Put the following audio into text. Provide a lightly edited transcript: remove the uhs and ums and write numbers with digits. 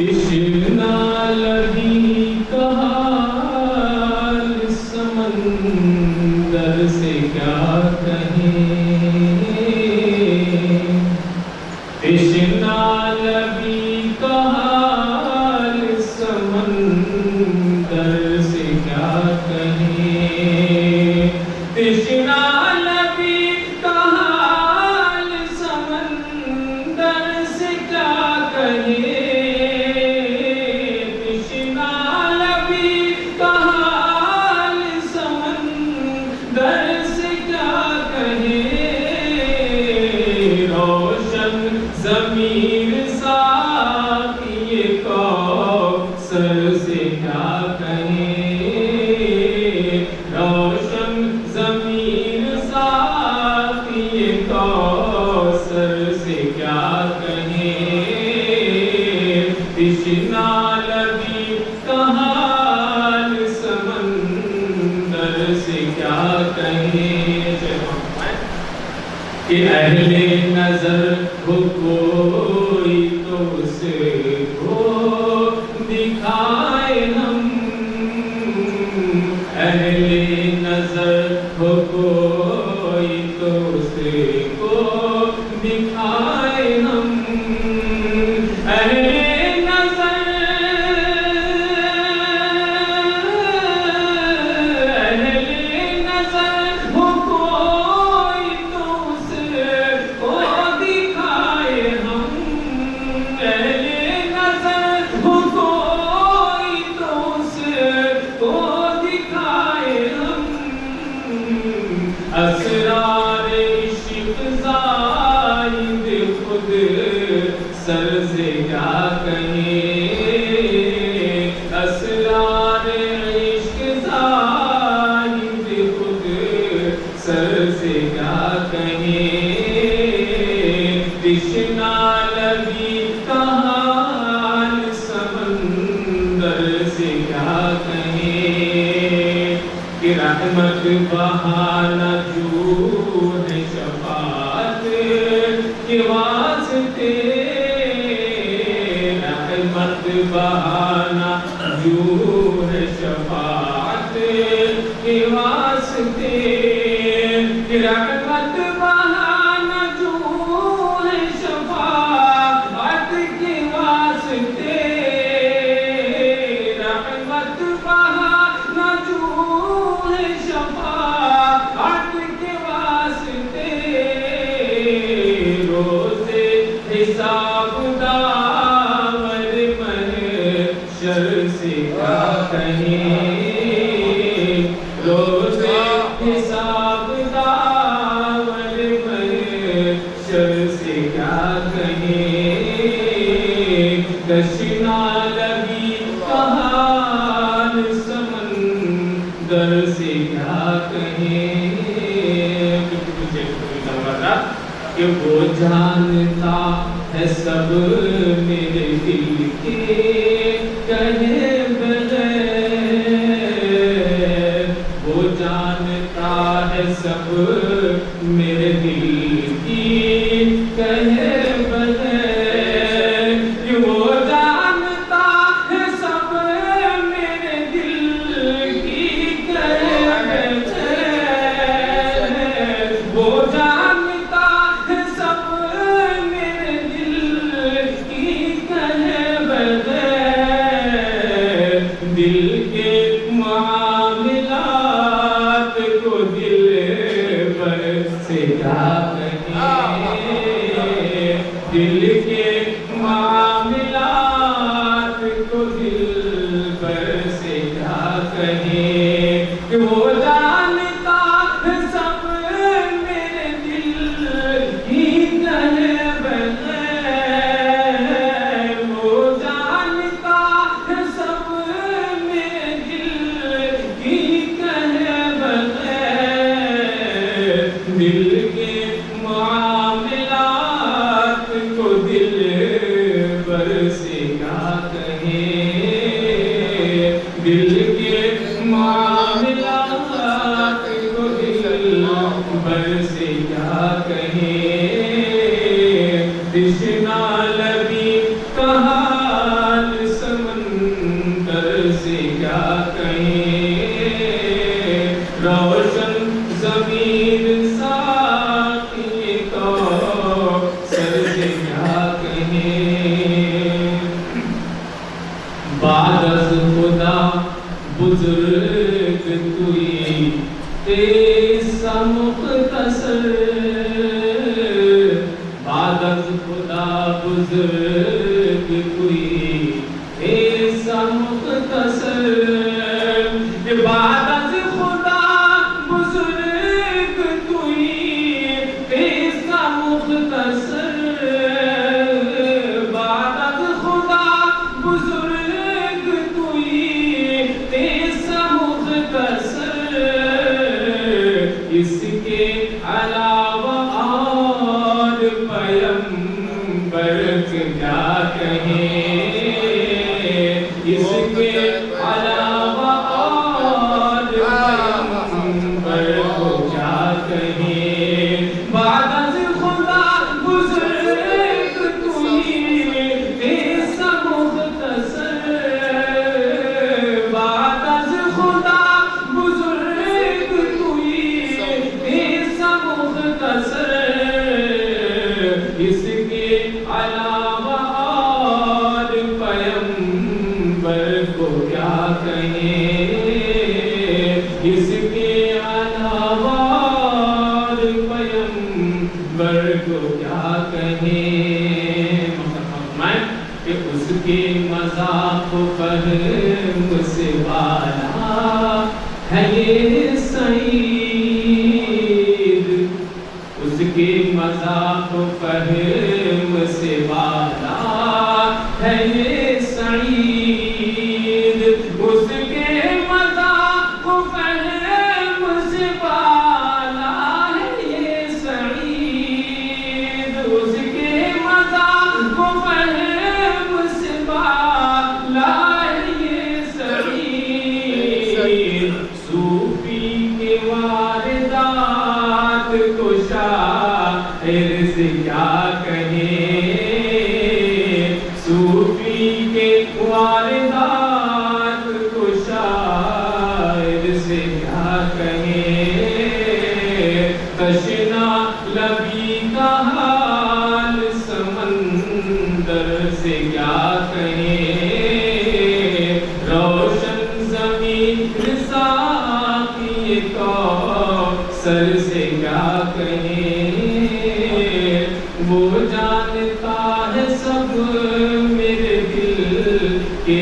تشنا لگی کہال سمندر سے کیا کہیں، تشنا لگی کہال سمندر سے کیا کہیں، تشنا لگی کہال سمندر سے کیا کہیں، ضمیر ساقی کوثر سے کیا کہیں، روشن ضمیر ساقی کوثر سے کیا کہیں، تشنا لگی کہال سمندر سے کیا کہیں، کہ اہل نظر ہو کوئی تو اسے کو دکھائے ہم، اہل نظر ہو کوئی تو اسے کو دکھائے ہم، اہل اسرار عشق زائد خود سر سے کیا کہیں، اسرار عشق زائد خود سر سے کیا کہیں، تشنا لگی کہال سمندر سے کیا کہیں، کہ رحمت بہانا جو ہے شفاعت کے واسطے، رحمت بہانا جو ہے شفاعت کے واسطے، رحمت بہانا جو ہے شفاعت کے واسطے، رحمت بہانا جو ہے شفاعت کے واسطے، روزے حساب داور محشر سے کیا کہیں، روزے حساب داور محشر سے کیا کہیں، تشنا لگی کہال سمندر سے کیا کہیں، کہ وہ جانتا ہے سب میرے دل کے کہے بغیر، وہ جانتا ہے سب میرے دل کی کہے بغیر، کہ وہ جانتا ہے سب میرے دل کی کہے بغیر، وہ جانتا ہے سب میرے دل کی کہے بغیر، دل کے معاملات کو دل پر سے کیا کہیں، دل کے معاملات کو دل پر سے کیا کہیں، کہ وہ جانتا ہے سب میرے دل کی کہے بغیر، وہ جانتا ہے سب میرے بزرگ توئی قصہ مختصر بعد از خدا بزرگ کوئی قصہ مختصر بعد از خدا بزرگ توئی قصہ مختصر بعد از خدا بزرگ توئی قصہ مختصر اس کے علاوہ اور پیغمبر کیا کہیں اس کے علاوہ اور پیغمبر کو کیا کہیں بعد از خدا بزرگ توئی قصہ مختصر بعد از خدا بزرگ توئی قصہ مختصر اس کے علاوہ اور پیغمبر کو کیا کہیں اس کے علاوہ اور پیغمبر کو کیا کہیں فرمائیں کہ اس کے مذاق و فہم سے والا ہے یہ سعید اس کے مذاق و فہم سے والا ہے یہ سعید اس کے مذاق و فہم سے والا ہے یہ سعید اس کے مذاق و فہم سے والا ہے یہ سعید صوفی کے واردات کو شاعر سے کیا کہیں صوفی کے واردات کو شاعر سے کیا کہیں تشنا لبی کا حال سمندر سے کیا کہیں روشن زمین ساقی کوثر سے کیا کہیں وہ جانتا ہے سب میرے دل کے